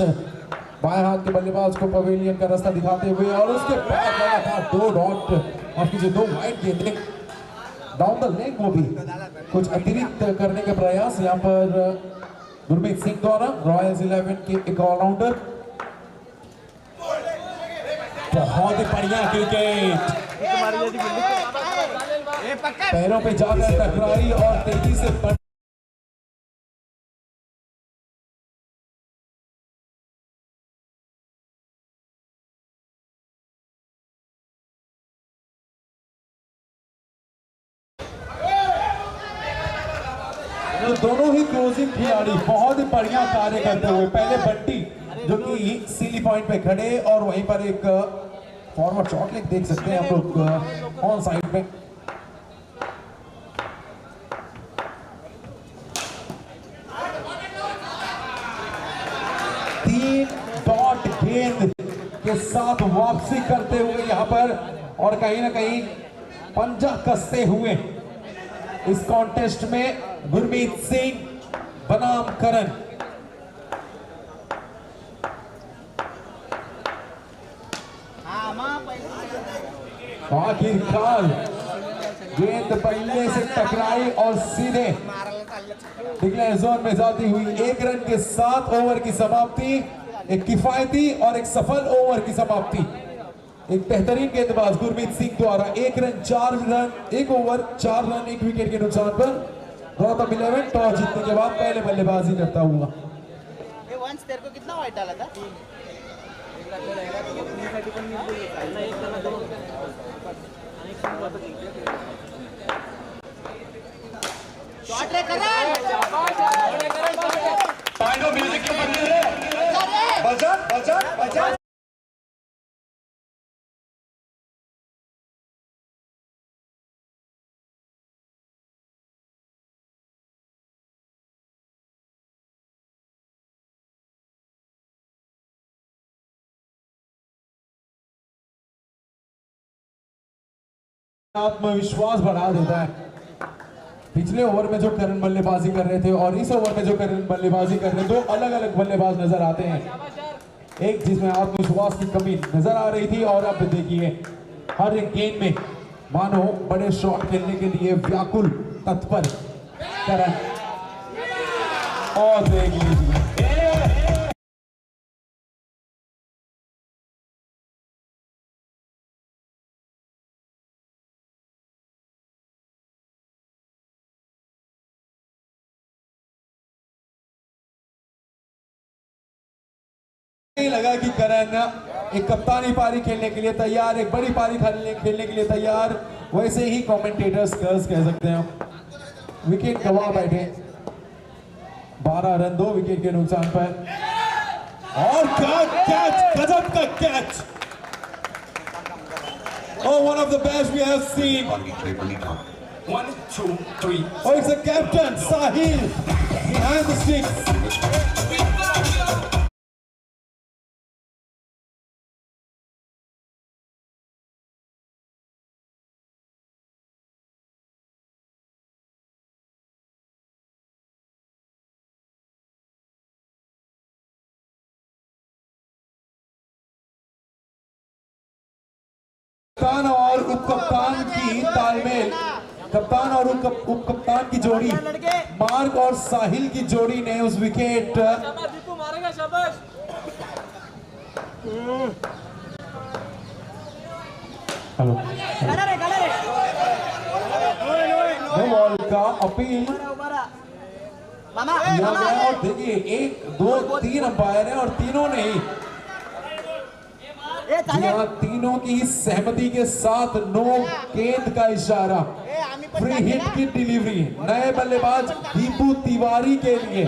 बाएं हाथ के बल्लेबाज को पवेलियन का रास्ता दिखाते हुए, और उसके बाद लगा था 2 डॉट, माफ कीजिए 2 वाइड गेंदें डाउन द लेग, वो भी कुछ अतिरिक्त करने का प्रयास यहाँ पर गुरमीत सिंह द्वारा, रॉयल्स 11 के एक ऑलराउंडर। बहुत ही बढ़िया क्रिकेट, पैरों पे जाकर टकराई और तेजी से तो दोनों ही क्लोजिंग खिलाड़ी बहुत ही बढ़िया कार्य करते हुए, पहले बंटी जो कि सीली पॉइंट पे खड़े, और वहीं पर एक फॉरवर्ड शॉट लेग देख सकते हैं आप लोग ऑन साइड पे। तीन डॉट गेंद के साथ वापसी करते हुए यहां पर, और कहीं ना कहीं पंजा कसते हुए इस कॉन्टेस्ट में गुरमीत सिंह बनाम करण। आखिरकार गेंद बल्ले से टकराई और सीधे डिक्लेयर जोन में जाती हुई 1 रन के 7 ओवर की समाप्ति, एक किफायती और एक सफल ओवर की समाप्ति। एक बेहतरीन गेंदबाज गुरमीत सिंह द्वारा 1 run 4 run 1 over 4 run 1 wicket के नुकसान पर गौतम 11 टॉस जीतने के बाद पहले बल्लेबाजी करता हुआ। वंश तेरे को कितना वाइट डाला था? शॉट रे करण, पाइनो म्यूजिक के बदले बजा बजा बजा। आत्मविश्वास बढ़ा देता है। पिछले ओवर में जो करण बल्लेबाजी कर रहे थे और इस ओवर में जो करण बल्लेबाजी कर रहे हैं, 2 अलग-अलग बल्लेबाज नजर आते हैं। एक जिसमें आत्मविश्वास की कमी नजर आ रही थी, और अब देखिए हर एक गेंद में मानो बड़े शॉट खेलने के लिए व्याकुल तत्पर करण। और देख लीजिए लगा कि करण एक कप्तानी पारी खेलने के लिए तैयार, एक बड़ी पारी खेलने के लिए तैयार, वैसे ही कमेंटेटर्स कर्स कह सकते हैं। विकेट गंवा बैठे, 12 रन 2 विकेट के नुकसान पर, और कैच, गजब का catch. Oh, one of the best we have seen. 1 2 3. Oh, it's the captain Sahil behind the sticks. कप्तान और उपकप्तान की तालमेल, कप्तान और उपकप्तान की जोड़ी, मार्क और साहिल की जोड़ी ने उस विकेट हेलो बॉल का अपील किया गया, और देखिए 1 2 3 अंपायर हैं और तीनों ने ही तीनों की सहमति के साथ नो गेंद का इशारा, फ्री हिट की डिलीवरी नए बल्लेबाज दीपू तिवारी के लिए।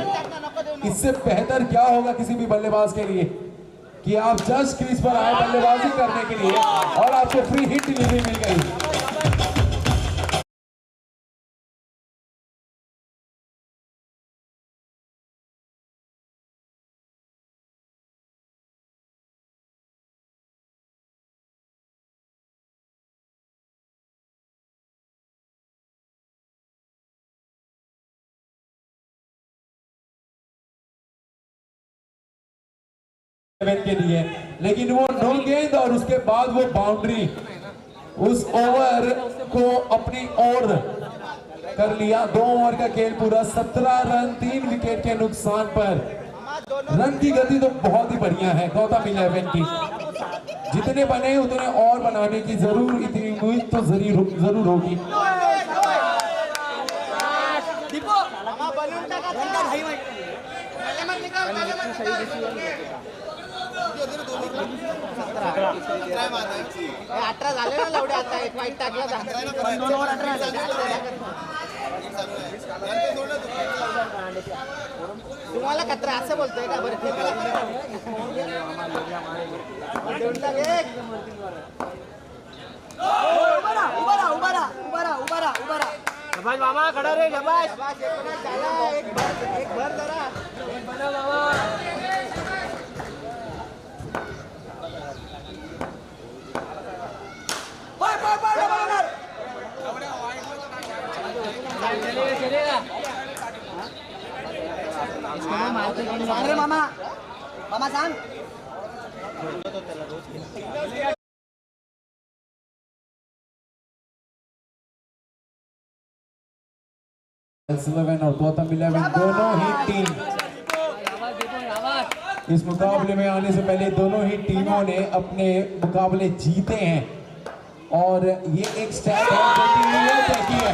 इससे बेहतर क्या होगा किसी भी बल्लेबाज के लिए कि आप जस्ट क्रीज पर आए बल्लेबाजी करने के लिए और आपको फ्री हिट डिलीवरी मिल गई। के लिए, लेकिन वो नो गेंद और उसके बाद वो बाउंड्री उस ओवर को अपनी ओर कर लिया। 2 ओवर का खेल पूरा, 17 रन 3 विकेट के नुकसान पर। रन की गति तो बहुत ही बढ़िया है गौतम 11 की, जितने बने उतने और बनाने की जरूर इतनी उम्मीद तो जरूर होगी। अठरा झाले ना लवडे, आता एक वाईट टाकला तुम्हाला कचरा असं बोलतोय का बरं? शबाश मामा, खड़ा रे शबाश। एक भर जरा अरे मामा, मामा सांग। और गौतम 11 दोनों ही टीम इस मुकाबले में आने से पहले दोनों ही टीमों ने अपने मुकाबले जीते हैं और ये एक स्टैट है जो कि ये तय की है।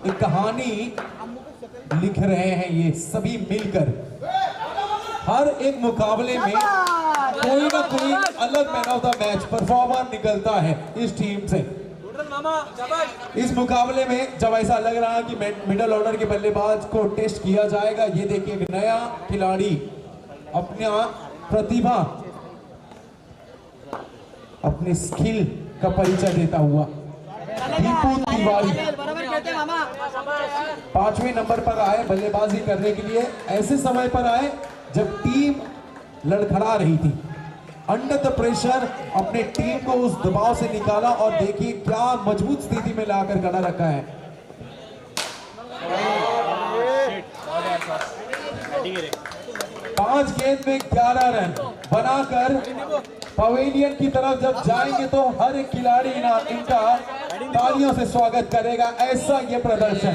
एक कहानी लिख रहे हैं ये सभी मिलकर। हर एक मुकाबले में कोई ना कोई अलग man of the match performer निकलता है इस टीम से। इस मुकाबले में जब ऐसा लग रहा है कि मिडिल ऑर्डर के बल्लेबाज को टेस्ट किया जाएगा, ये देखिए एक नया खिलाड़ी अपना प्रतिभा, अपनी स्किल का परिचय देता हुआ दीपू तिवारी 5वें नंबर पर आए बल्लेबाजी करने के लिए। ऐसे समय पर आए जब टीम लड़खड़ा रही थी, अंडर द प्रेशर अपने टीम को उस दबाव से निकाला और देखिए क्या मजबूत स्थिति में लाकर खड़ा रखा है। पांच गेंद में 11 रन बनाकर पवेलियन की तरफ जब जाएंगे तो हर एक खिलाड़ी ना इनका तालियों से स्वागत करेगा। ऐसा ये प्रदर्शन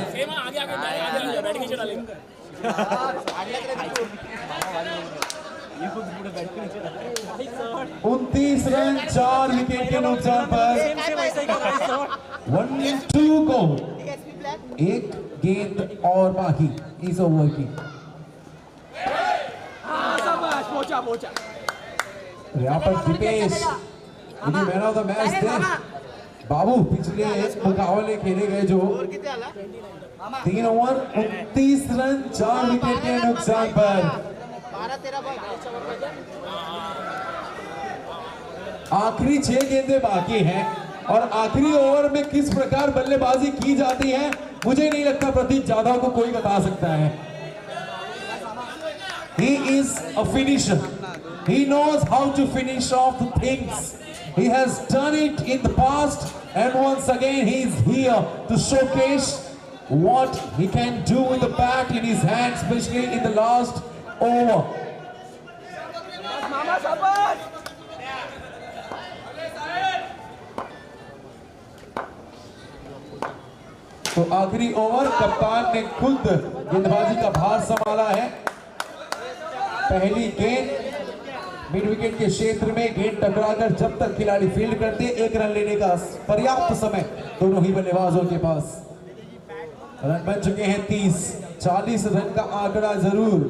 29 रन 4 विकेट के नुकसान पर 1-2 को एक गेंद और बाकी इस ओवर की। यहाँ पर Deepesh man of the match थे। बाबू पिछले मुकाबले खेले गए जो 3 ओवर 29 रन 4 विकेट के नुकसान पर। आखिरी 6 गेंदें बाकी हैं और आखिरी ओवर में किस प्रकार बल्लेबाजी की जाती है मुझे नहीं लगता प्रतीक जाधव को कोई बता सकता है। He is a finisher. He knows how to finish off the things. He has done it in the past and once again he is here to showcase what he can do with the bat in his hand, especially in the last over. तो आखिरी over कप्तान ने खुद गेंदबाजी का भार संभाला है। पहली गेंद मिड विकेट के क्षेत्र में गेंद टकराकर जब तक खिलाड़ी फील्ड करते 1 रन लेने का पर्याप्त समय दोनों ही बल्लेबाजों के पास। रन बन चुके हैं 30। 40 रन का आंकड़ा जरूर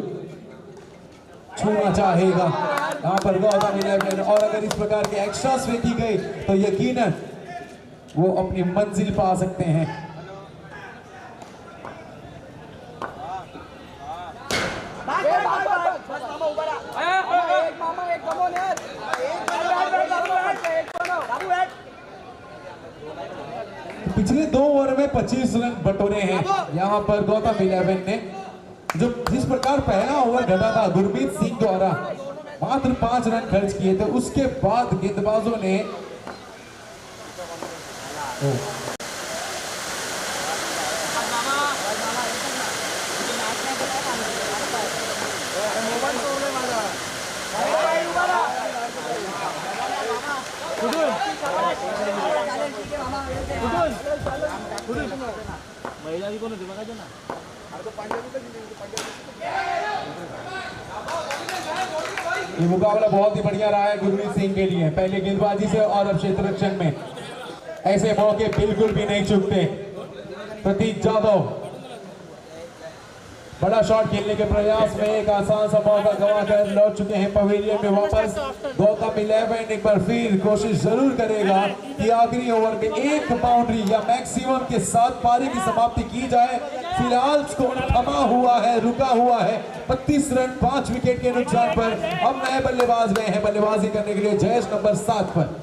छूना चाहेगा यहाँ पर गौतम 11 और अगर इस प्रकार के एक्स्ट्रास फेंकी गई तो यकीनन वो अपनी मंजिल पा सकते हैं। पिछले 2 ओवर में 25 रन बटोरे हैं यहाँ पर गौतम 11 ने। जो जिस प्रकार पहला ओवर घटा था गुरमीत सिंह द्वारा मात्र 5 रन खर्च किए थे, उसके बाद गेंदबाजों ने ये मुकाबला बहुत ही बढ़िया रहा है गुरमीत सिंह के लिए पहले गेंदबाजी से, और अब क्षेत्र रक्षण में ऐसे मौके बिल्कुल भी नहीं चूकते। प्रतीक जाधव बड़ा शॉट खेलने के प्रयास में एक आसान सा मौका गंवाकर लौट चुके हैं पवेलियन में वापस। गौतम 11 एक बार फिर कोशिश जरूर करेगा कि आखिरी ओवर में एक बाउंड्री या मैक्सिमम के साथ पारी की समाप्ति की जाए। फिलहाल स्कोर थमा हुआ है, रुका हुआ है 32 रन 5 विकेट के नुकसान पर। अब नए बल्लेबाज गए हैं बल्लेबाजी करने के लिए जयेश नंबर 7 पर।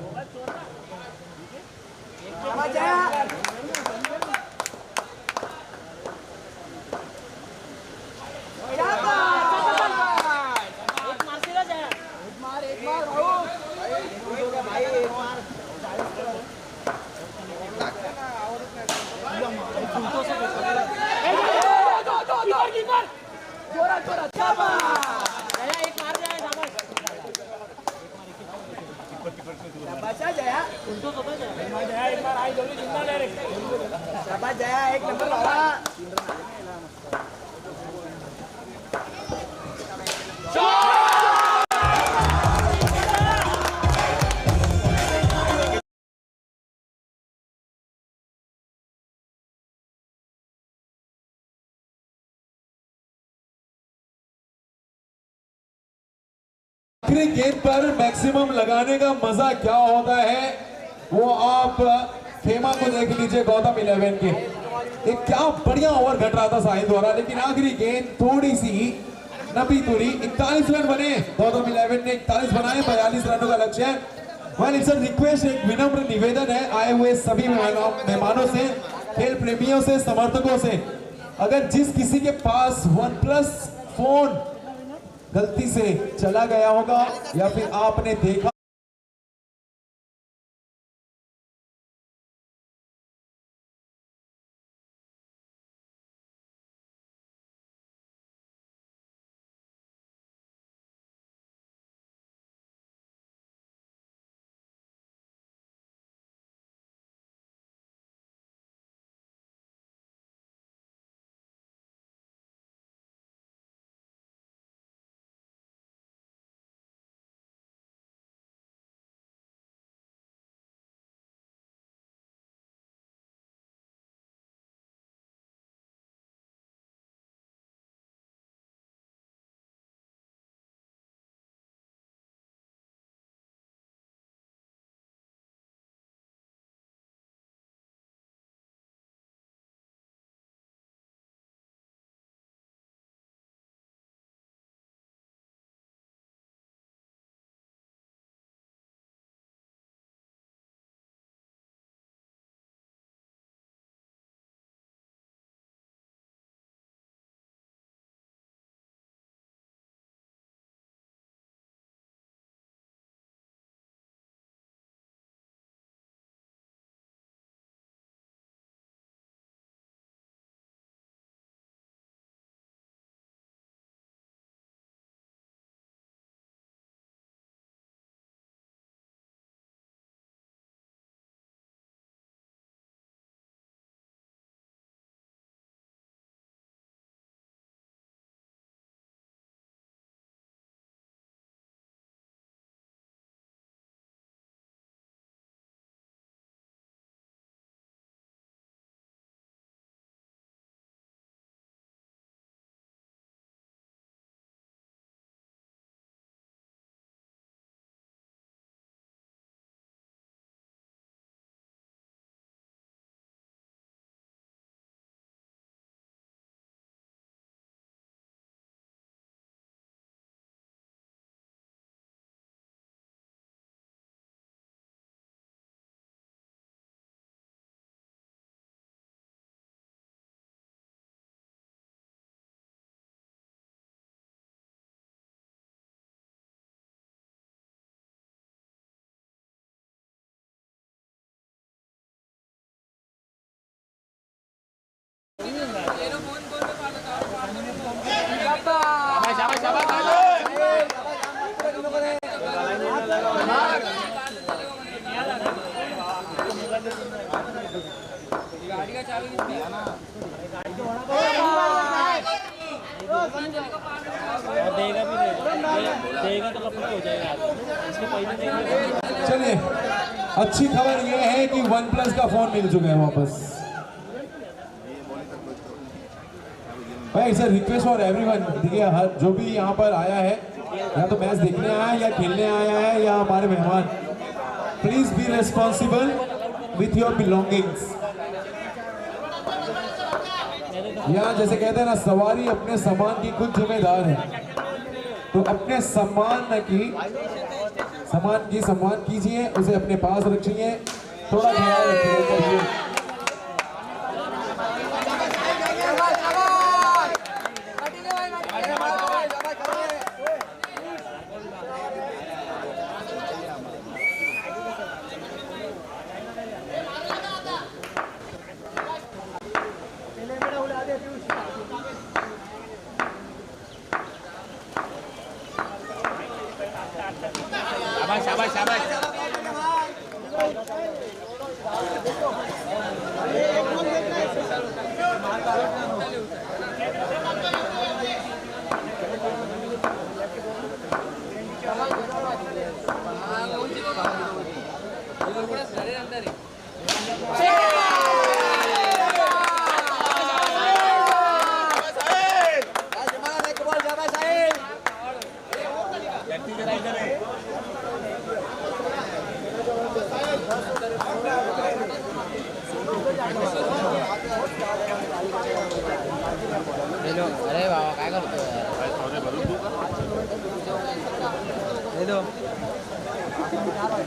जया एक नंबर बाबा। आखिरी गेंद पर मैक्सिमम लगाने का मजा क्या होता है वो आप खेमा को देख लीजिए। गौतम 11 के एक क्या बढ़िया ओवर घट रहा था साहिल द्वारा, लेकिन आखिरी गेंद थोड़ी सी नबी तुरी। 41 रन बने, गौतम 11 ने 41 बनाए, 42 रनों का लक्ष्य है। वेल इट्स अ रिक्वेस्ट, एक विनम्र निवेदन है आए हुए सभी मेहमानों से, खेल प्रेमियों से, समर्थकों से, अगर जिस किसी के पास OnePlus फोन गलती से चला गया होगा या फिर आपने देखा चलिए, अच्छी खबर यह है कि OnePlus का फोन मिल चुका है वापस। भाई it's a request for everyone, देखिए हर जो भी यहाँ पर आया है, या तो मैच देखने आया है या खेलने आया है या हमारे मेहमान, please be responsible with your belongings. यहाँ जैसे कहते हैं ना, सवारी अपने सामान की खुद जिम्मेदार है, तो अपने सम्मान कीजिए, उसे अपने पास रखिए, थोड़ा ख्याल रखिए। शाबाश शाबाश। अरे बाबा काय करतोय?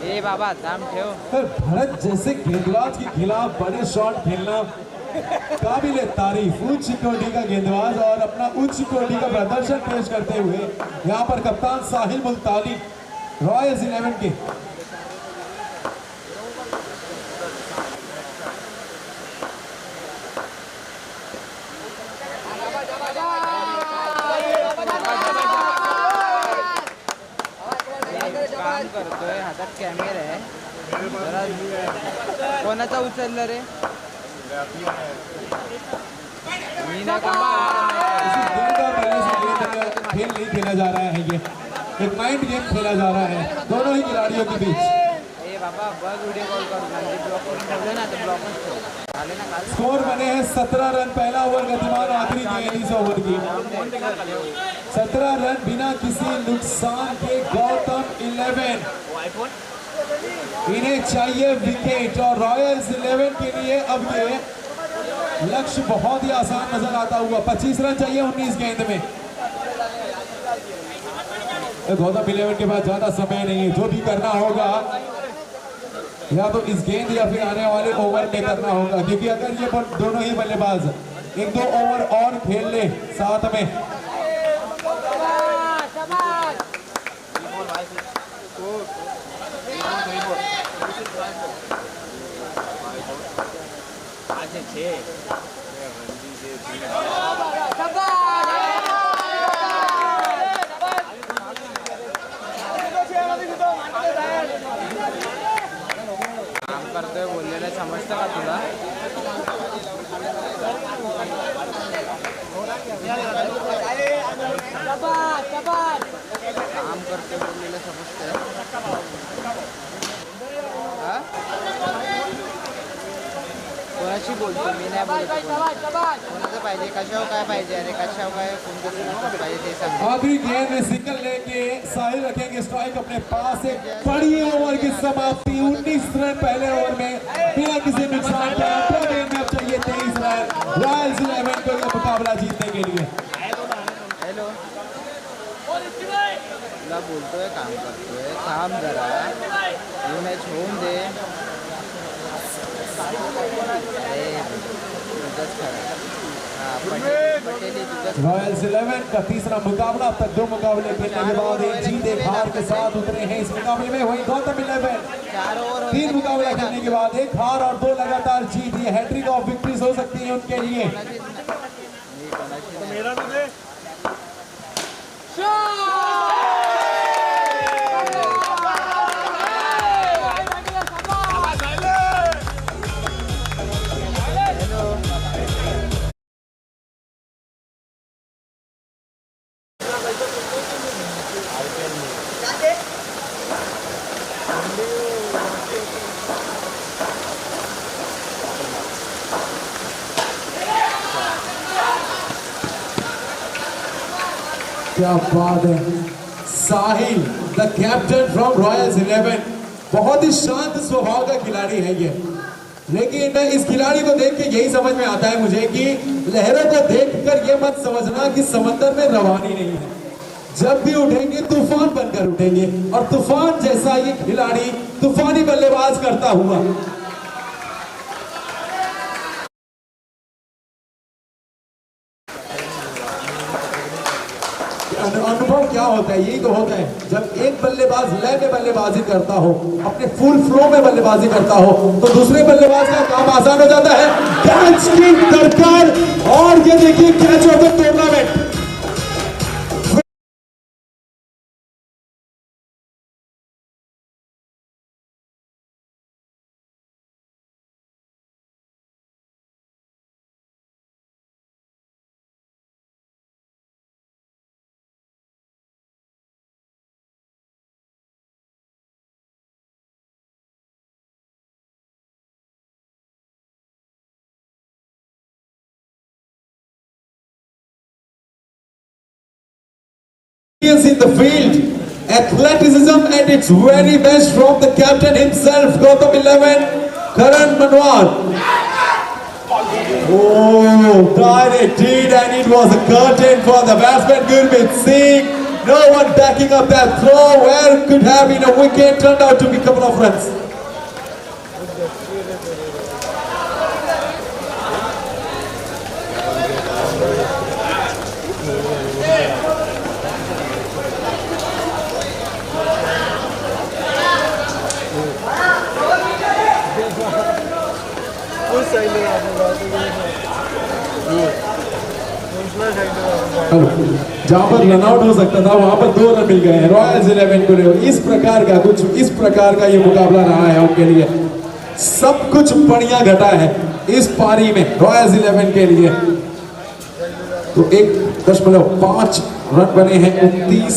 ए बाबा थांब ठेव। भारत जैसे गेंदबाज के खिलाफ बड़े शॉट खेलना काबिल तारीफ, उच्च कोटि का गेंदबाज और अपना उच्च कोटि का प्रदर्शन पेश करते हुए यहाँ पर कप्तान साहिल मुल्तानी रॉयल्स 11 के करतोय, हातात कॅमेरा आहे, जरा कोणाचा उचललं रे? खेल नहीं खेला जा रहा है, ये एक माइंड गेम खेला जा रहा है दोनों ही खिलाड़ियों के बीच। ए बाबा बघ व्हिडिओ कॉल करून ब्लॉक करून ठेवलं ना, तर ब्लॉकच ठेव आले ना काल। स्कोर बने हैं 17 रन, पहला ओवर गतिमान आखिरी गेंद इस ओवर की 17 रन बिना किसी नुकसान के। गौतम 11 इन्हें चाहिए विकेट और रॉयल्स 11 के लिए अब ये लक्ष्य बहुत ही आसान नजर आता हुआ। 25 रन चाहिए 19 गेंद में। गौतम 11 के पास ज्यादा समय नहीं है, जो भी करना होगा या तो इस गेंद या फिर आने वाले ओवर में करना होगा, क्योंकि अगर ये दोनों ही बल्लेबाज 1-2 ओवर और खेल ले साथ में काम करतोय बोललेलं समजतं का तुला? काम करतोय बोललेलं समजतंय? कोणाशी बोलतो मी? नाही बोलत। कोणाचं पाहिजे? कशावर काय पाहिजे? अरे कशावर काय कोणतं पाहिजे ते सांग। आखिरी गेंद में सिंगल लेके साहिल रखेंगे स्ट्राइक अपने पास। एक बड़ी ओवर की समाप्ति 19 रन पहले ओवर में बिना किसी नुकसान के। अगले गेंद में अब चाहिए 23 रन रॉयल्स 11 को ये मुकाबला जीतने के लिए। हॅलो तुला बोलतोय, काम करतोय, थांब जरा, ये मॅच होऊन दे। रॉयल्स 11 का तीसरा मुकाबला। अब तक 2 मुकाबले खेलने के बाद एक जीत एक हार के साथ उतरे हैं इस मुकाबले में। वही गौतम 11 3 मुकाबला खेलने के बाद 1 हार और 2 लगातार जीत। ये हैट्रिक ऑफ विक्ट्रीज हो सकती है उनके लिए। मेरा भी दे। क्या बात है। साहिल द कैप्टन फ्रॉम रॉयल्स 11 बहुत ही शांत स्वभाव का खिलाड़ी है ये, लेकिन इस खिलाड़ी को देख के यही समझ में आता है मुझे कि लहरों को देखकर ये मत समझना कि समंदर में रवानी नहीं है। जब भी उठेंगे तूफान बनकर उठेंगे, और तूफान जैसा ये खिलाड़ी तूफानी बल्लेबाज करता हुआ अनुभव क्या होता है, यही तो होता है जब एक बल्लेबाज लय में बल्लेबाजी करता हो, अपने फुल फ्लो में बल्लेबाजी करता हो, तो दूसरे बल्लेबाज का काम आसान हो जाता है। कैच की दरकार, और ये देखिए catch of the tournament. In the field, athleticism at its very best from the captain himself, Gautam 11, Karan Manwar. Oh, direct hit, and it was a curtain for the batsman Gurmeet Singh. No one backing up that throw, where could have been a wicket, turned out to be a couple of runs. जहां पर run out हो सकता था वहां पर 2 run मिल गए हैं Royals 11 को। इस प्रकार का ये मुकाबला रहा है उनके लिए। सब कुछ बढ़िया घटा है इस पारी में रॉयल्स 11 के लिए। तो 1.5 रन बने हैं 29।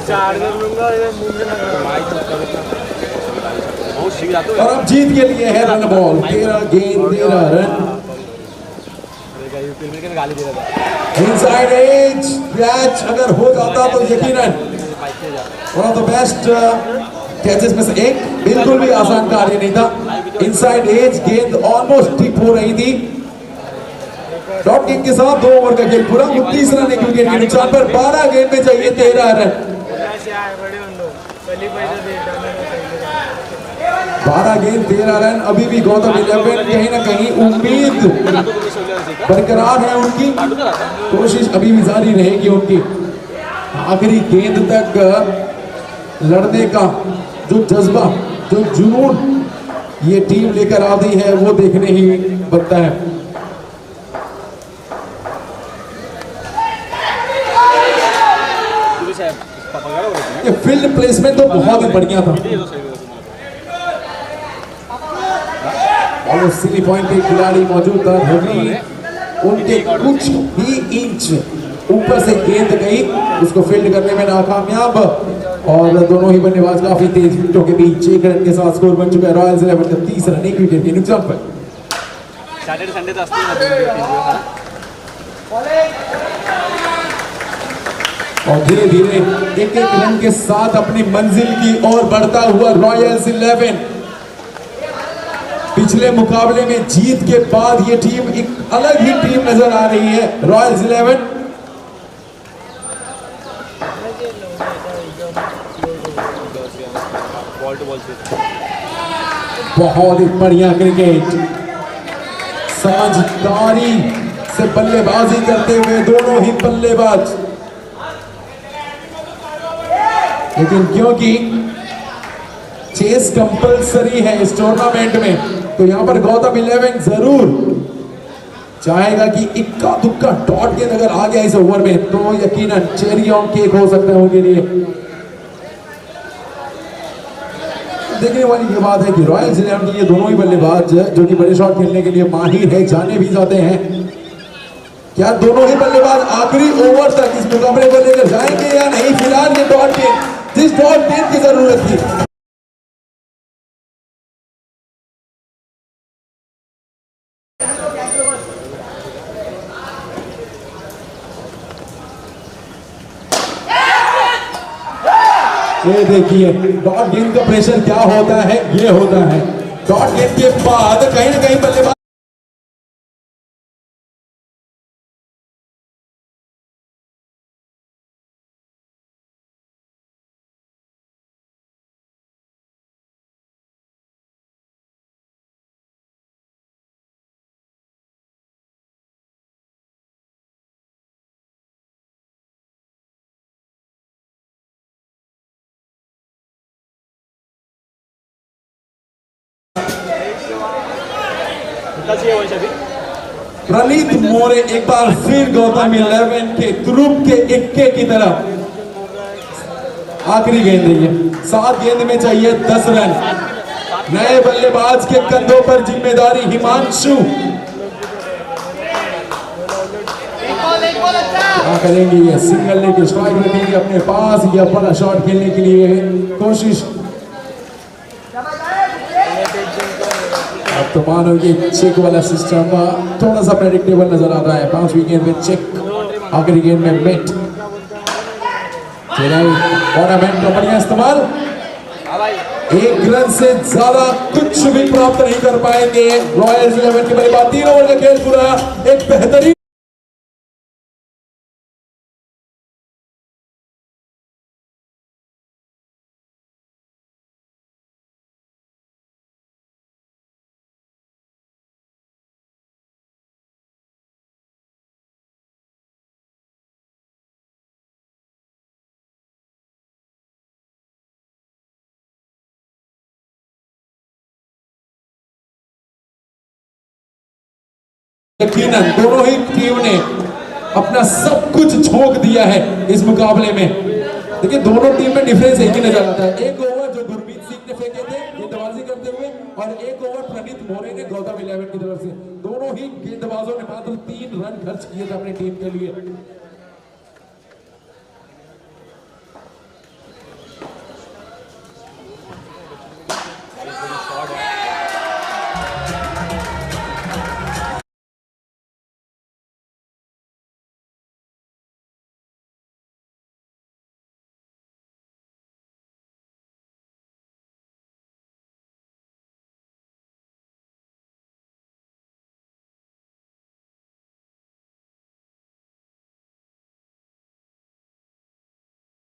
चार्जर लूंगा मुंह में और अब जीत के लिए है रन बॉल। 13 गेंद 13 रन। इनसाइड एज कैच अगर हो जाता तो यकीनन one of the best catches में से एक। बिल्कुल भी आसान कार्य नहीं था। इनसाइड एज गेंद ऑलमोस्ट टिप हो रही थी। डॉट गेंद के साथ 2 ओवर का खेल पूरा। 29 रन एक विकेट के नुकसान पर 12 गेंद में चाहिए 13 रन। 12 गेंद 13 रन। अभी भी गौतम 11 कहीं ना कहीं उम्मीद बरकरार है उनकी। कोशिश अभी भी जारी रहेगी उनकी। आखिरी गेंद तक लड़ने का जो जज्बा, जो जुनून ये टीम लेकर आती है वो देखने ही बनता है। ये फील्ड प्लेसमेंट तो बहुत ही बढ़िया था। और सिली पॉइंट के खिलाड़ी मौजूद था। रवि उनके कुछ ही इंच ऊपर से गेंद गई, उसको फील्ड करने में नाकामयाब। और दोनों ही बल्लेबाज काफी तेज विकेटों के बीच 1 रन के साथ स्कोर बन चुका है रॉयल्स 11 का 30 रन 1 विकेट के नुकसान पर। सैटरडे संडे तो असली और धीरे धीरे एक रन के साथ अपनी मंजिल की ओर बढ़ता हुआ रॉयल्स 11 पिछले मुकाबले में जीत के बाद ये टीम एक अलग ही टीम नजर आ रही है। रॉयल्स 11 बहुत ही बढ़िया क्रिकेट, समझदारी से बल्लेबाजी करते हुए दोनों ही बल्लेबाज लेकिन क्योंकि चेस कंपलसरी है इस टूर्नामेंट में, तो यहां पर गौतम 11 जरूर चाहेगा कि इक्का दुक्का डॉट गेंद अगर आ गया इस ओवर में तो यकीनन चेरी ऑन केक हो सकता है उनके लिए। देखने वाली ये बात है कि रॉयल्स 11 के ये दोनों ही बल्लेबाज जो कि बड़े शॉट खेलने के लिए माहिर है, जाने भी जाते हैं। क्या दोनों ही बल्लेबाज आखिरी ओवर तक इस मुकाबले को लेकर जाएंगे या नहीं? फिलहाल ये डॉट गेंद, जिस डॉट गेंद की जरूरत थी, ये देखिए डॉट गेंद का प्रेशर क्या होता है। ये होता है डॉट गेंद के बाद कहीं ना कहीं बल्लेबाज प्रनीत मोरे एक बार फिर गौतम 11 के ग्रुप के इक्के की तरफ। आखिरी गेंद है, 7 गेंद में चाहिए 10 रन। नए बल्लेबाज के कंधों पर जिम्मेदारी हिमांशु। क्या करेंगे ये? सिंगल लेके स्ट्राइक रखेंगे अपने पास या बड़ा शॉट खेलने के लिए कोशिश? अब तो मानो ये चेक वाला सिस्टम थोड़ा सा प्रेडिक्टेबल नजर आ रहा है। 5वीं गेंद में चेक, आखिरी गेंद में मिट। टूर्नामेंट का बढ़िया इस्तेमाल। 1 रन से ज्यादा कुछ भी प्राप्त नहीं कर पाएंगे रॉयल्स 11 के बल्लेबाज। 3 ओवर का खेल पूरा, एक बेहतरीन यकीनन दोनों ही टीम ने अपना सब कुछ झोंक दिया है इस मुकाबले में। देखिए दोनों टीम में डिफरेंस एक ही नजर आता है। 1 ओवर जो गुरमीत सिंह ने फेंके थे गेंदबाजी करते हुए, और 1 ओवर प्रनीत मोरे ने गौतम 11 की तरफ से। दोनों ही गेंदबाजों ने मात्र 3 रन खर्च किए थे अपनी टीम के लिए।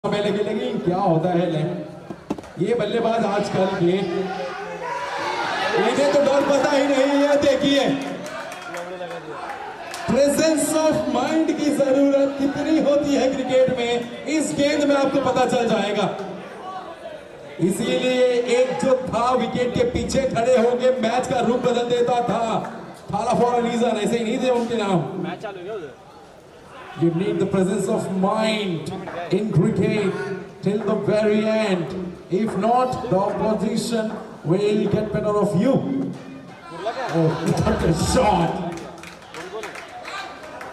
लगी क्या होता है ले? ये बल्लेबाज आजकल के इन्हें तो डर पता ही नहीं है। देखिए प्रेजेंस ऑफ माइंड की जरूरत कितनी होती है क्रिकेट में, इस गेंद में आपको पता चल जाएगा। इसीलिए एक जो था विकेट के पीछे खड़े होकर मैच का रूप बदल देता था, थाला फॉर अ रीजन, ऐसे ही नहीं थे उनके नाम। मैच चालू हो गया। You need the presence of mind in cricket till the very end. If not, the opposition will get better of you. Oh, what a shot!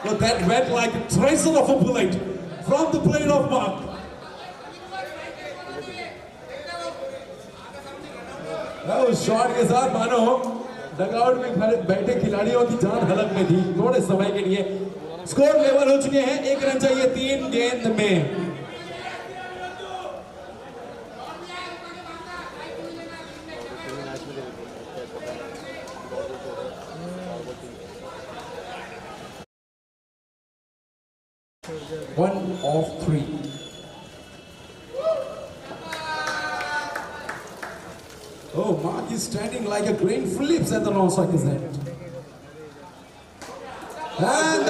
Well, that went like a tracer of a bullet from the plate of mark. उस shot के साथ मानो dugout में बैठे खिलाड़ियों की जान हलक में थी थोड़े समय के लिए। स्कोर लेवल हो चुके हैं, 1 रन चाहिए 3 गेंद में। One of 3. Oh, Mark is standing like a grain flips at the non-circus end. And